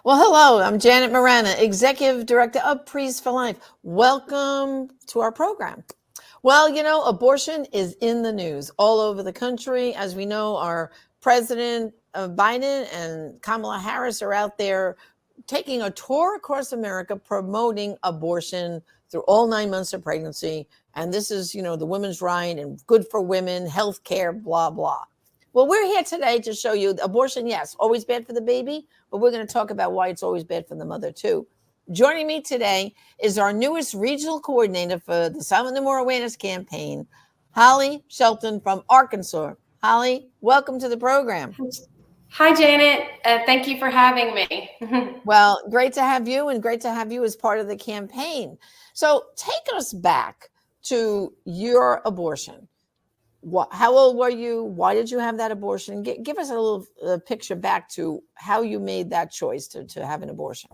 Well, hello, I'm Janet Morana, Executive Director of Priests for Life. Welcome to our program. Well, abortion is in the news all over the country. As we know, our President Biden and Kamala Harris are out there taking a tour across America promoting abortion through all 9 months of pregnancy. And this is, the women's right and good for women, health care, blah, blah. Well, we're here today to show you abortion, yes, always bad for the baby, but we're going to talk about why it's always bad for the mother, too. Joining me today is our newest regional coordinator for the Silent No More Awareness Campaign, Holli Shelton from Arkansas. Holli, welcome to the program. Hi, Janet. Thank you for having me. Well, great to have you, and great to have you as part of the campaign. So take us back to your abortion. How old were you? Why did you have that abortion? Give us a little picture back to how you made that choice to have an abortion.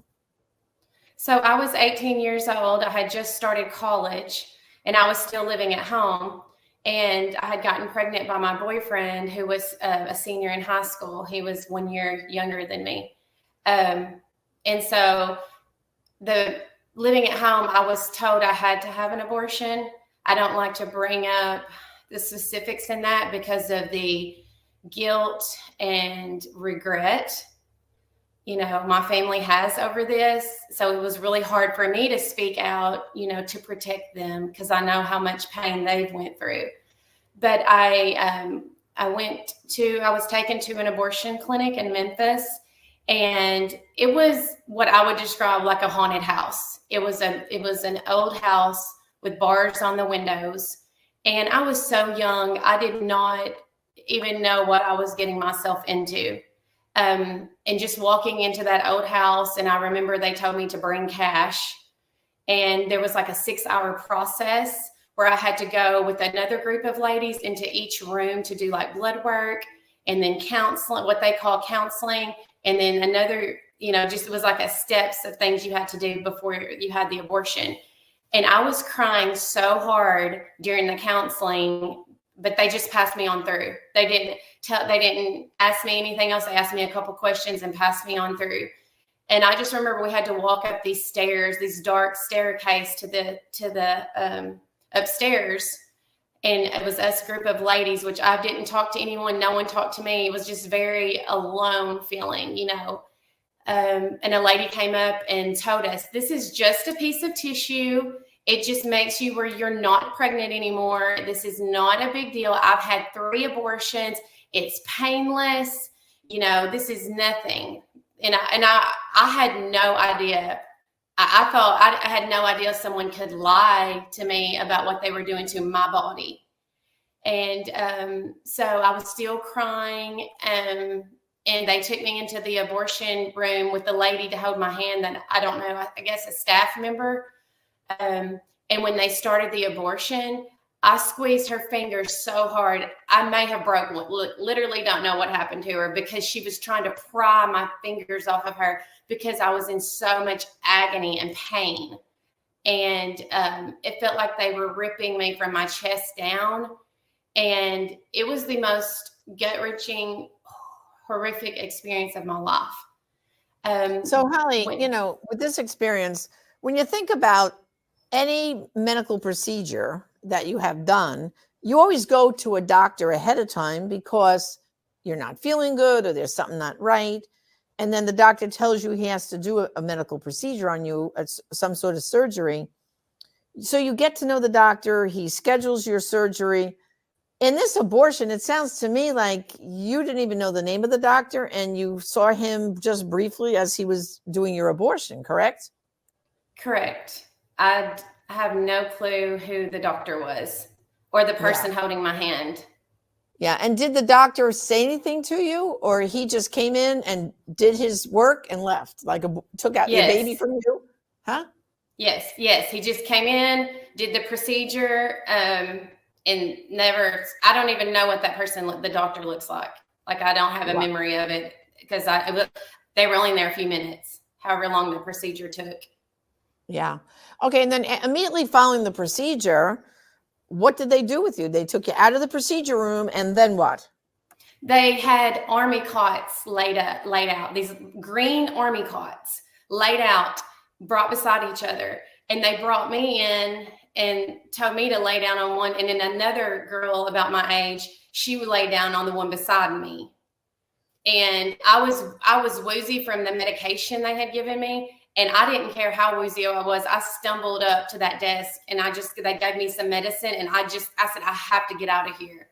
So I was 18 years old. I had just started college and I was still living at home. And I had gotten pregnant by my boyfriend, who was a senior in high school. He was 1 year younger than me. And so living at home, I was told I had to have an abortion. I don't like to bring up the specifics in that because of the guilt and regret, my family has over this. So it was really hard for me to speak out, to protect them because I know how much pain they've went through. But I was taken to an abortion clinic in Memphis, and it was what I would describe like a haunted house. It was an old house with bars on the windows. And I was so young, I did not even know what I was getting myself into. And just walking into that old house, and I remember they told me to bring cash. And there was like a 6-hour process where I had to go with another group of ladies into each room to do like blood work and then counseling, what they call counseling. And then another, just it was like a steps of things you had to do before you had the abortion. And I was crying so hard during the counseling, but they just passed me on through. They didn't ask me anything else. They asked me a couple questions and passed me on through. And I just remember we had to walk up these stairs, these dark staircase to the upstairs. And it was us group of ladies, which I didn't talk to anyone. No one talked to me. It was just very alone feeling, and a lady came up and told us, this is just a piece of tissue. It just makes you where you're not pregnant anymore. This is not a big deal. I've had 3 abortions. It's painless. This is nothing. And I had no idea. I thought I had no idea someone could lie to me about what they were doing to my body. And so I was still crying. And they took me into the abortion room with the lady to hold my hand that I don't know, I guess a staff member. And when they started the abortion, I squeezed her fingers so hard. I may have broken one. Literally don't know what happened to her because she was trying to pry my fingers off of her because I was in so much agony and pain. And it felt like they were ripping me from my chest down. And it was the most gut-wrenching, horrific experience of my life. So Holli, with this experience, when you think about any medical procedure that you have done, you always go to a doctor ahead of time because you're not feeling good or there's something not right. And then the doctor tells you he has to do a medical procedure on you, some sort of surgery. So you get to know the doctor, he schedules your surgery. In this abortion, it sounds to me like you didn't even know the name of the doctor and you saw him just briefly as he was doing your abortion, correct? Correct. I have no clue who the doctor was or the person holding my hand. Yeah. And did the doctor say anything to you, or he just came in and did his work and left, like took out your baby from you? Huh? Yes. He just came in, did the procedure, and never, I don't even know what that person, the doctor looks like. Like I don't have a memory of it because they were only there a few minutes, however long the procedure took. Yeah. Okay. And then immediately following the procedure, what did they do with you? They took you out of the procedure room and then what? They had army cots laid out, these green army cots laid out, brought beside each other. And they brought me in and told me to lay down on one. And then another girl about my age, she would lay down on the one beside me. And I was woozy from the medication they had given me. And I didn't care how woozy I was. I stumbled up to that desk and they gave me some medicine. And I said, I have to get out of here.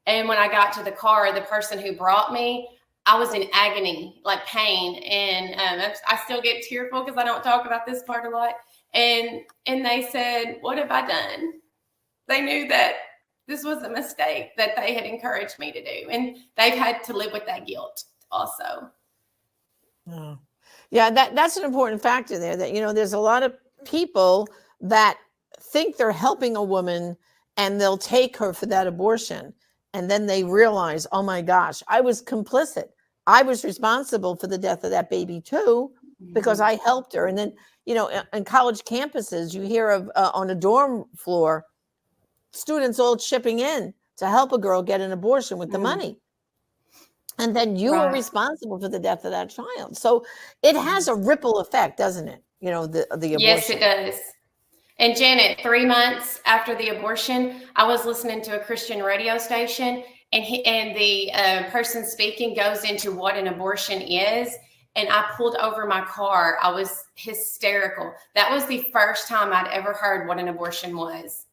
And when I got to the car, the person who brought me, I was in agony, like pain. And I still get tearful because I don't talk about this part a lot. And they said, what have I done? They knew that this was a mistake that they had encouraged me to do. And they've had to live with that guilt also. Oh. Yeah, that's an important factor there, that, there's a lot of people that think they're helping a woman and they'll take her for that abortion. And then they realize, oh my gosh, I was complicit. I was responsible for the death of that baby too, because I helped her. And then, in college campuses, you hear of on a dorm floor, students all chipping in to help a girl get an abortion with the money. And then you are responsible for the death of that child. So it has a ripple effect, doesn't it? The abortion. Yes, it does. And Janet, 3 months after the abortion, I was listening to a Christian radio station, and the person speaking goes into what an abortion is. And I pulled over my car. I was hysterical. That was the first time I'd ever heard what an abortion was.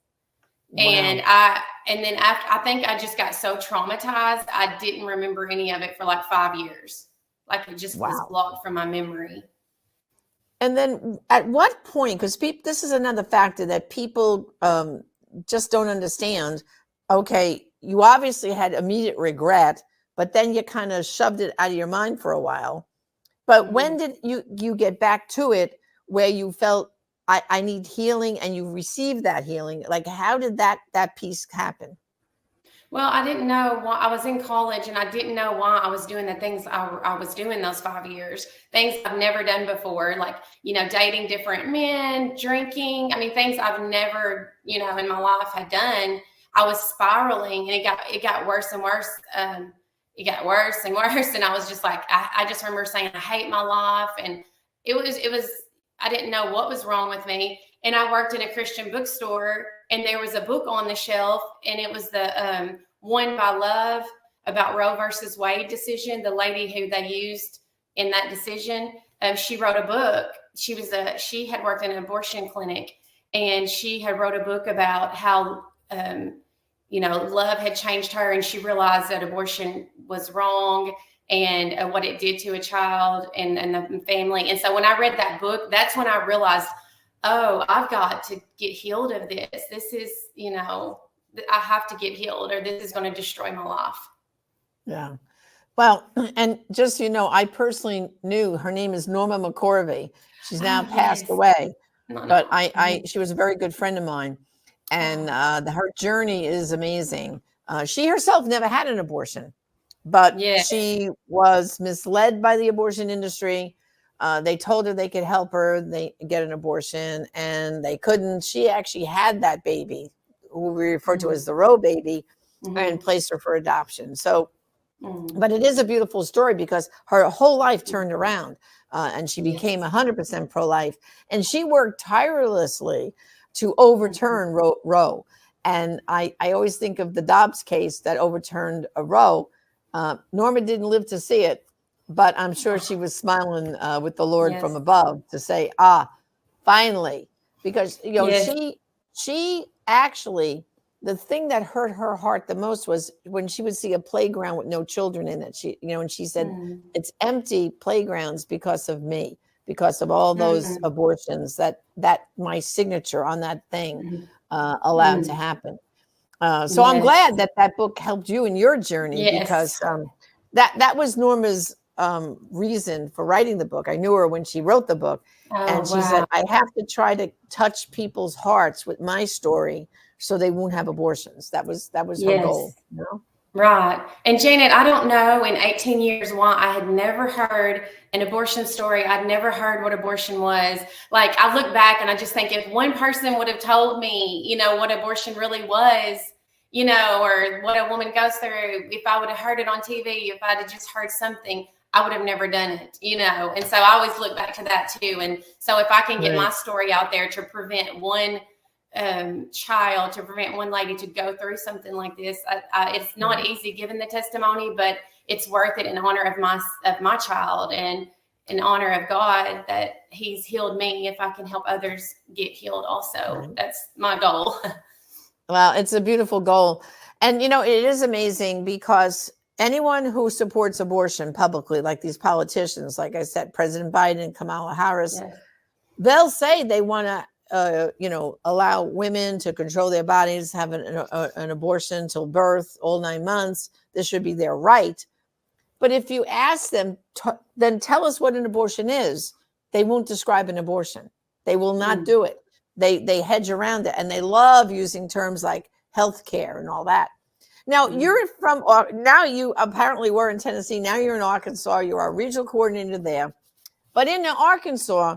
Wow. And then after, I think I just got so traumatized, I didn't remember any of it for like 5 years. Like it just was blocked from my memory. And then at what point, because this is another factor that people just don't understand. Okay, you obviously had immediate regret, but then you kind of shoved it out of your mind for a while. But when did you get back to it where you felt, I need healing, and you received that healing? Like, how did that piece happen? Well, I didn't know why. I was in college and I didn't know why I was doing the things I was doing those 5 years, things I've never done before, like, dating different men, drinking. I mean, things I've never, in my life had done. I was spiraling, and it got worse and worse. It got worse and worse. And I was just like, I just remember saying, I hate my life. And it was, I didn't know what was wrong with me. And I worked in a Christian bookstore, and there was a book on the shelf, and it was the One by Love, about Roe versus Wade decision. The lady who they used in that decision, she wrote a book. She had worked in an abortion clinic, and she had wrote a book about how, love had changed her, and she realized that abortion was wrong, and what it did to a child and the family. And so when I read that book, that's when I realized, oh, I've got to get healed of this. This is, I have to get healed, or this is going to destroy my life. Yeah. Well, and just, I personally knew her name is Norma McCorvey. She's now passed away, but she was a very good friend of mine, and her journey is amazing. She herself never had an abortion, but she was misled by the abortion industry. They told her they could help her get an abortion, and they couldn't. She actually had that baby, who we refer to as the Roe baby, and placed her for adoption. So, but it is a beautiful story because her whole life turned around, and she became 100% pro-life, and she worked tirelessly to overturn Roe. And I always think of the Dobbs case that overturned a Roe. Norma didn't live to see it, but I'm sure she was smiling with the Lord from above to say, finally, because, she actually, the thing that hurt her heart the most was when she would see a playground with no children in it. And she said, it's empty playgrounds because of me, because of all those abortions that my signature on that thing allowed to happen. So I'm glad that book helped you in your journey, because that was Norma's reason for writing the book. I knew her when she wrote the book, and she said, I have to try to touch people's hearts with my story so they won't have abortions. That was her goal. Right. And Janet, I don't know in 18 years why I had never heard an abortion story. I'd never heard what abortion was. Like, I look back and I just think, if one person would have told me, what abortion really was, or what a woman goes through. If I would have heard it on TV, if I'd have just heard something, I would have never done it, And so I always look back to that too. And so if I can get my story out there to prevent one child, to prevent one lady to go through something like this, it's not easy giving the testimony, but it's worth it in honor of my child and in honor of God that He's healed me. If I can help others get healed also, that's my goal. Well, it's a beautiful goal. And, it is amazing because anyone who supports abortion publicly, like these politicians, like I said, President Biden, Kamala Harris, they'll say they want to, allow women to control their bodies, have an abortion till birth, all 9 months. This should be their right. But if you ask them, then tell us what an abortion is, they won't describe an abortion. They will not do it. They hedge around it, and they love using terms like healthcare and all that. Now now you apparently were in Tennessee. Now you're in Arkansas. You're our regional coordinator there. But in Arkansas,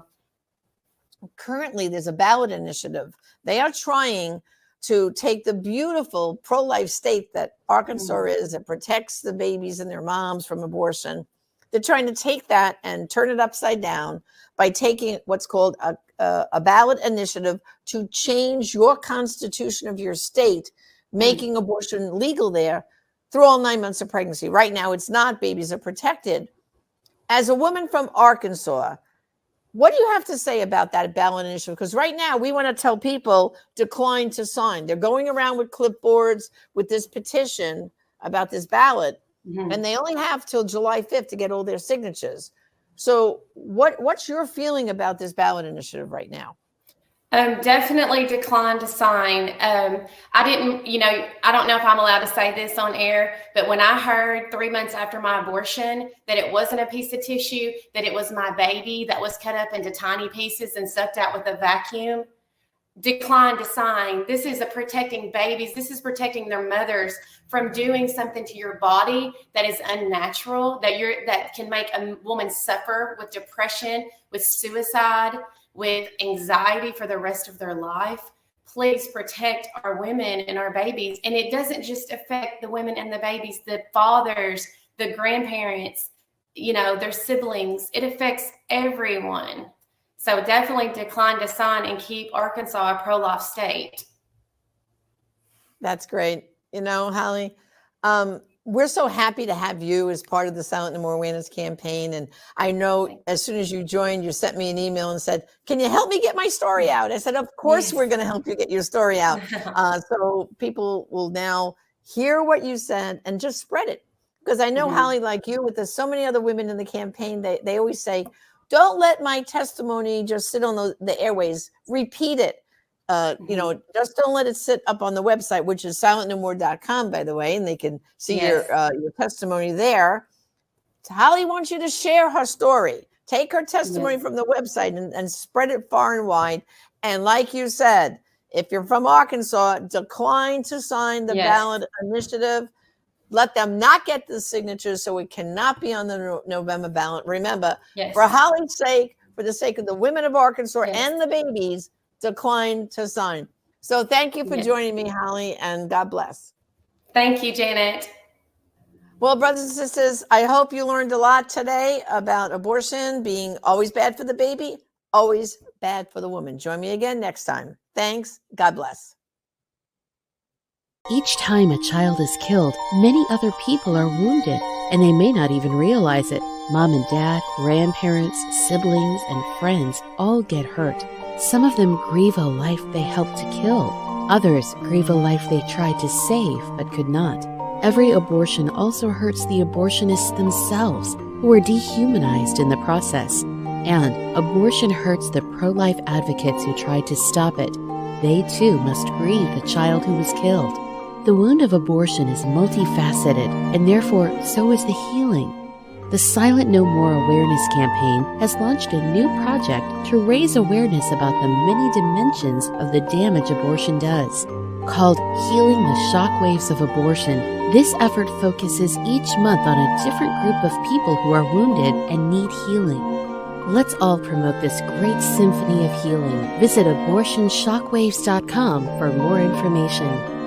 currently there's a ballot initiative. They are trying to take the beautiful pro-life state that Arkansas is, that protects the babies and their moms from abortion. They're trying to take that and turn it upside down by taking what's called a ballot initiative to change your constitution of your state, making abortion legal there through all 9 months of pregnancy. Right now, it's not. Babies are protected. As a woman from Arkansas, what do you have to say about that ballot initiative? Because right now, we want to tell people decline to sign. They're going around with clipboards with this petition about this ballot, and they only have till July 5th to get all their signatures. So what's your feeling about this ballot initiative right now? Definitely declined to sign. I didn't, I don't know if I'm allowed to say this on air, but when I heard 3 months after my abortion that it wasn't a piece of tissue, that it was my baby that was cut up into tiny pieces and sucked out with a vacuum, declined to sign. This is protecting babies. This is protecting their mothers from doing something to your body that is unnatural, that can make a woman suffer with depression, with suicide, with anxiety for the rest of their life. Please protect our women and our babies. And it doesn't just affect the women and the babies, the fathers, the grandparents, their siblings. It affects everyone. So definitely decline to sign and keep Arkansas a pro-life state. That's great. Holly, we're so happy to have you as part of the Silent No More Awareness campaign. And I know as soon as you joined, you sent me an email and said, can you help me get my story out? I said, of course, we're going to help you get your story out. So people will now hear what you said and just spread it. Because I know, Holly, like you, with so many other women in the campaign, they always say, don't let my testimony just sit on the airways. Repeat it. Just don't let it sit up on the website, which is silentnomore.com, by the way, and they can see your testimony there. Holly wants you to share her story. Take her testimony from the website and spread it far and wide. And like you said, if you're from Arkansas, decline to sign the ballot initiative. Let them not get the signatures so it cannot be on the November ballot. Remember, for Holly's sake, for the sake of the women of Arkansas and the babies, decline to sign. So thank you for joining me, Holly, and God bless. Thank you, Janet. Well, brothers and sisters, I hope you learned a lot today about abortion being always bad for the baby, always bad for the woman. Join me again next time. Thanks. God bless. Each time a child is killed, many other people are wounded, and they may not even realize it. Mom and dad, grandparents, siblings, and friends all get hurt. Some of them grieve a life they helped to kill. Others grieve a life they tried to save but could not. Every abortion also hurts the abortionists themselves, who are dehumanized in the process. And abortion hurts the pro-life advocates who tried to stop it. They too must grieve the child who was killed. The wound of abortion is multifaceted, and therefore so is the healing. The Silent No More Awareness campaign has launched a new project to raise awareness about the many dimensions of the damage abortion does. Called Healing the Shockwaves of Abortion, this effort focuses each month on a different group of people who are wounded and need healing. Let's all promote this great symphony of healing. Visit abortionshockwaves.com for more information.